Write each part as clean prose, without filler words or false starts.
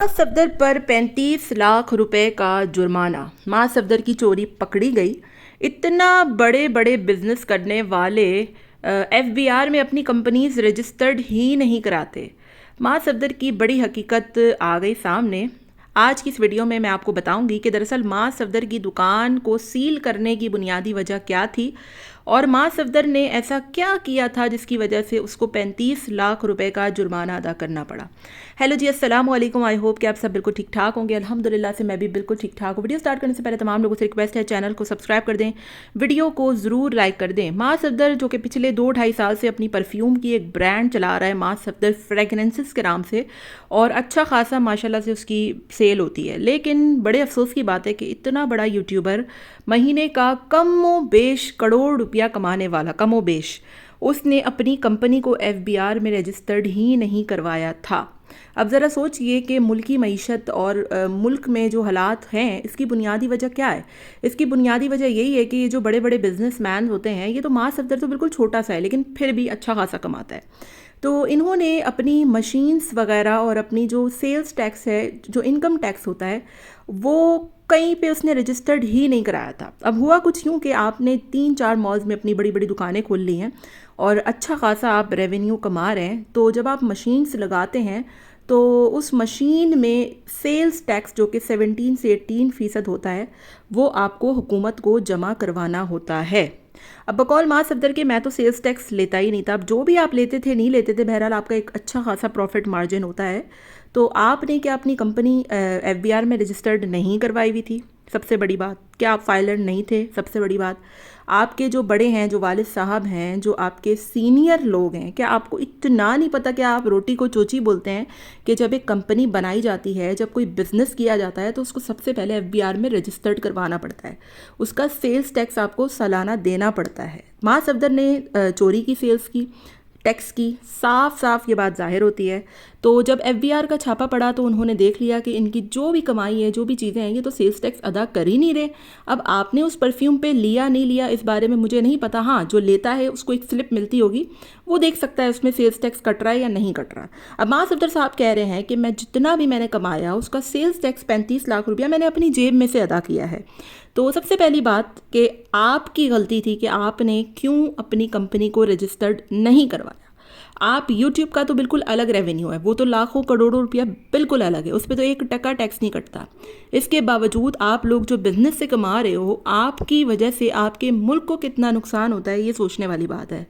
صفدر پر 35 لاکھ روپے کا جرمانہ۔ ماں صفدر کی چوری پکڑی گئی۔ اتنا بڑے بڑے بزنس کرنے والے ایف بی آر میں اپنی کمپنیز رجسٹرڈ ہی نہیں کراتے۔ ماں صفدر کی بڑی حقیقت آ گئی سامنے۔ آج کی اس ویڈیو میں آپ کو بتاؤں گی کہ دراصل ماں صفدر کی دکان کو سیل کرنے کی بنیادی وجہ کیا تھی اور ماں صفدر نے ایسا کیا کیا تھا جس کی وجہ سے اس کو 35 لاکھ روپے کا جرمانہ ادا کرنا پڑا۔ ہیلو جی، السلام علیکم۔ آئی ہوپ کہ آپ سب بالکل ٹھیک ٹھاک ہوں گے۔ الحمدللہ سے میں بھی بالکل ٹھیک ٹھاک ہوں۔ ویڈیو سٹارٹ کرنے سے پہلے تمام لوگوں سے ریکویسٹ ہے چینل کو سبسکرائب کر دیں، ویڈیو کو ضرور لائک کر دیں۔ ماں صفدر جو کہ پچھلے 2-2.5 سال سے اپنی پرفیوم کی ایک برانڈ چلا رہا ہے ماں صفدر فریگرنسز کے نام سے، اور اچھا خاصا ماشاءاللہ سے اس کی سیل ہوتی ہے، لیکن بڑے افسوس کی بات ہے کہ اتنا بڑا یوٹیوبر مہینے کا کم و بیش کروڑ روپیہ کمانے والا، کم و بیش، اس نے اپنی کمپنی کو ایف بی آر میں رجسٹرڈ ہی نہیں کروایا تھا۔ اب ذرا سوچئے کہ ملکی معیشت اور ملک میں جو حالات ہیں اس کی بنیادی وجہ کیا ہے؟ اس کی بنیادی وجہ یہی ہے کہ یہ جو بڑے بڑے بزنس مین ہوتے ہیں، یہ تو ماں صفدر تو بالکل چھوٹا سا ہے لیکن پھر بھی اچھا خاصا کماتا ہے، تو انہوں نے اپنی مشینز وغیرہ اور اپنی جو سیلز ٹیکس ہے، جو انکم ٹیکس ہوتا ہے، وہ کہیں پہ اس نے رجسٹرڈ ہی نہیں کرایا تھا۔ اب ہوا کچھ یوں کہ آپ نے 3-4 مالز میں اپنی بڑی بڑی دکانیں کھول لی ہیں اور اچھا خاصا آپ ریونیو کما رہے ہیں، تو جب آپ مشینز لگاتے ہیں تو اس مشین میں سیلز ٹیکس جو کہ 17 سے 18% ہوتا ہے، وہ آپ کو حکومت کو جمع کروانا ہوتا ہے۔ اب بقول ماں صفدر کے میں تو سیلز ٹیکس لیتا ہی نہیں تھا، اب جو بھی آپ لیتے تھے نہیں لیتے تھے، بہرحال آپ کا ایک اچھا خاصا پروفٹ مارجن ہوتا ہے، تو آپ نے کیا اپنی کمپنی ایف بی آر میں رجسٹرڈ نہیں کروائی ہوئی تھی؟ سب سے بڑی بات، کیا آپ فائلر نہیں تھے؟ سب سے بڑی بات، آپ کے جو بڑے ہیں، جو والد صاحب ہیں، جو آپ کے سینئر لوگ ہیں، کیا آپ کو اتنا نہیں پتہ کہ آپ روٹی کو چوچی بولتے ہیں کہ جب ایک کمپنی بنائی جاتی ہے، جب کوئی بزنس کیا جاتا ہے تو اس کو سب سے پہلے ایف بی آر میں رجسٹرڈ کروانا پڑتا ہے، اس کا سیلز ٹیکس آپ کو سالانہ دینا پڑتا ہے۔ ماں صفدر نے چوری کی سیلز کی، ٹیکس کی، صاف صاف یہ بات ظاہر ہوتی ہے۔ تو جب ایف بی آر کا چھاپا پڑا تو انہوں نے دیکھ لیا کہ ان کی جو بھی کمائی ہے، جو بھی چیزیں ہیں، یہ تو سیلز ٹیکس ادا کر ہی نہیں رہے۔ اب آپ نے اس پرفیوم پہ لیا نہیں لیا اس بارے میں مجھے نہیں پتا، ہاں جو لیتا ہے اس کو ایک سلپ ملتی ہوگی، وہ دیکھ سکتا ہے اس میں سیلز ٹیکس کٹ رہا ہے یا نہیں کٹ رہا۔ اب ماں صفدر صاحب کہہ رہے ہیں کہ میں جتنا بھی میں نے کمایا اس کا سیلز ٹیکس 35 لاکھ روپیہ میں نے اپنی جیب میں سے ادا کیا ہے۔ تو سب سے پہلی بات کہ آپ کی غلطی تھی کہ آپ نے کیوں اپنی کمپنی کو رجسٹرڈ نہیں کروایا۔ آپ یوٹیوب کا تو بالکل الگ ریونیو ہے، وہ تو لاکھوں کروڑوں روپیہ بالکل الگ ہے، اس پہ تو 1% ٹیکس نہیں کٹتا۔ اس کے باوجود آپ لوگ جو بزنس سے کما رہے ہو، آپ کی وجہ سے آپ کے ملک کو کتنا نقصان ہوتا ہے، یہ سوچنے والی بات ہے۔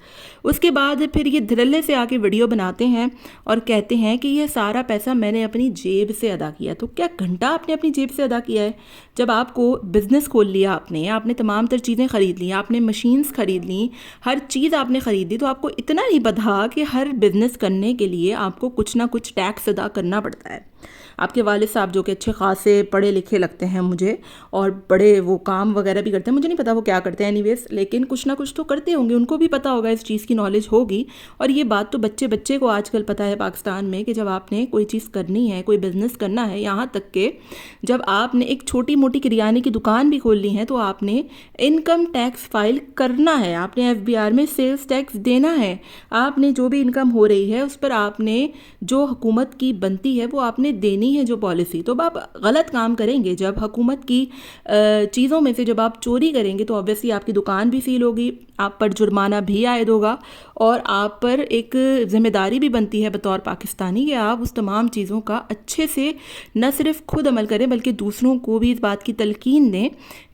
اس کے بعد پھر یہ دھڑلے سے آ کے ویڈیو بناتے ہیں اور کہتے ہیں کہ یہ سارا پیسہ میں نے اپنی جیب سے ادا کیا۔ تو کیا گھنٹہ آپ نے اپنی جیب سے ادا کیا ہے؟ جب آپ کو بزنس کھول لیا، آپ نے تمام تر چیزیں خرید لی، آپ نے مشینز خرید لی، ہر چیز آپ نے خرید لی، تو آپ کو اتنا نہیں پتا کہ ہر بزنس کرنے کے لیے آپ کو کچھ نہ کچھ ٹیکس ادا کرنا پڑتا ہے۔ آپ کے والد صاحب جو کہ اچھے خاصے پڑھے لکھے لگتے ہیں مجھے، اور بڑے وہ کام وغیرہ بھی کرتے ہیں، مجھے نہیں پتا وہ کیا کرتے ہیں، اینی ویز، لیکن کچھ نہ کچھ تو کرتے ہوں گے، ان کو بھی پتا ہوگا، اس چیز کی نالج ہوگی۔ اور یہ بات تو بچے بچے کو آج کل پتا ہے پاکستان میں کہ جب آپ نے کوئی چیز کرنی ہے، کوئی بزنس کرنا ہے، یہاں تک کہ جب آپ نے ایک چھوٹی موٹی کریانے کی دکان بھی کھول لی ہے تو آپ نے انکم ٹیکس فائل کرنا ہے، آپ نے ایف بی آر میں سیلز ٹیکس دینا ہے، آپ نے جو بھی انکم ہو رہی ہے اس پر آپ نے جو حکومت کی بنتی ہے وہ آپ نے دینی ہے، جو پالیسی۔ تو آپ غلط کام کریں گے، جب حکومت کی چیزوں میں سے جب آپ چوری کریں گے تو آبویسلی آپ کی دکان بھی سیل ہوگی، آپ پر جرمانہ بھی عائد ہوگا، اور آپ پر ایک ذمہ داری بھی بنتی ہے بطور پاکستانی کہ آپ اس تمام چیزوں کا اچھے سے نہ صرف خود عمل کریں بلکہ دوسروں کو بھی اس بات کی تلقین دیں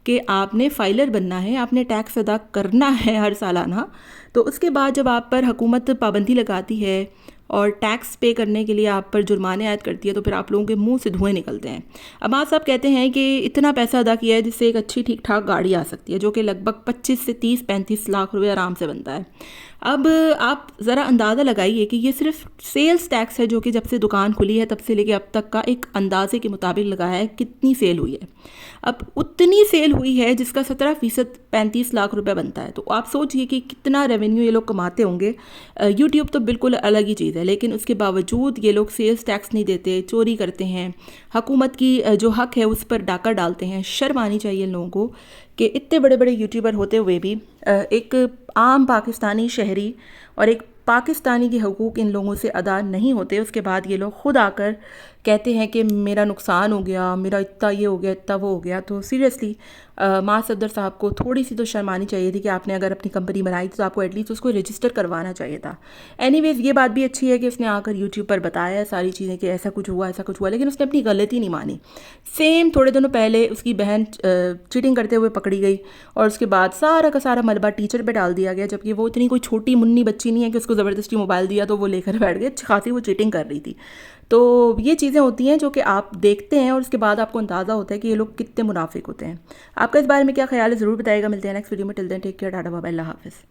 کہ آپ نے فائلر بننا ہے، آپ نے ٹیکس ادا کرنا ہے ہر سالانہ۔ تو اس کے بعد جب آپ پر حکومت پابندی لگاتی ہے اور ٹیکس پے کرنے کے لیے آپ پر جرمانے عائد کرتی ہے تو پھر آپ لوگوں کے منہ سے دھوئیں نکلتے ہیں۔ اب آپ صاحب کہتے ہیں کہ اتنا پیسہ ادا کیا ہے جس سے ایک اچھی ٹھیک ٹھاک گاڑی آ سکتی ہے، جو کہ لگ بھگ 25 سے 30-35 لاکھ روپے آرام سے بنتا ہے۔ اب آپ ذرا اندازہ لگائیے کہ یہ صرف سیلز ٹیکس ہے جو کہ جب سے دکان کھلی ہے تب سے لے کے اب تک کا ایک اندازے کے مطابق لگایا ہے، کتنی سیل ہوئی ہے۔ اب اتنی سیل ہوئی ہے جس کا 17% 35 لاکھ روپے بنتا ہے، تو آپ سوچئے کہ کتنا ریونیو یہ لوگ کماتے ہوں گے۔ یوٹیوب تو بالکل الگ ہی چیز ہے، لیکن اس کے باوجود یہ لوگ سیلز ٹیکس نہیں دیتے، چوری کرتے ہیں، حکومت کی جو حق ہے اس پر ڈاکہ ڈالتے ہیں۔ شرم آنی چاہیے ان لوگوں کو کہ اتنے بڑے بڑے یوٹیوبر ہوتے ہوئے بھی ایک عام پاکستانی شہری اور ایک پاکستانی کے حقوق ان لوگوں سے ادا نہیں ہوتے، اس کے بعد یہ لوگ خود آ کر کہتے ہیں کہ میرا نقصان ہو گیا، میرا اتنا یہ ہو گیا، اتنا وہ ہو گیا، تو سیریسلی ماں صفدر صاحب کو تھوڑی سی تو شرم آنی چاہیے تھی کہ آپ نے اگر اپنی کمپنی بنائی تھی تو آپ کو ایٹ لیسٹ اس کو رجسٹر کروانا چاہیے تھا. اینی ویز یہ بات بھی اچھی ہے کہ اس نے آ کر یوٹیوب پر بتایا ہے ساری چیزیں کہ ایسا کچھ ہوا، لیکن اس نے اپنی غلطی نہیں مانی. سیم تھوڑے دنوں پہلے اس کی بہن چیٹنگ کرتے ہوئے پکڑی گئی اور اس کے بعد سارا کا سارا ملبہ ٹیچر پہ ڈال دیا گیا، جبکہ وہ اتنی کوئی چھوٹی منی بچی نہیں ہے کہ اس کو زبردستی موبائل دیا تو وہ لے کر بیٹھ گئے، خاصی وہ چیٹنگ کر رہی تھی. تو یہ چیزیں ہوتی ہیں جو کہ آپ دیکھتے ہیں اور اس کے بعد آپ کو اندازہ ہوتا ہے کہ یہ لوگ کتنے منافق ہوتے ہیں. آپ کا اس بارے میں کیا خیال ہے ضرور بتائیے گا. ملتے ہیں نیکسٹ ویڈیو میں. Till then take care, tata bye bye, اللہ حافظ.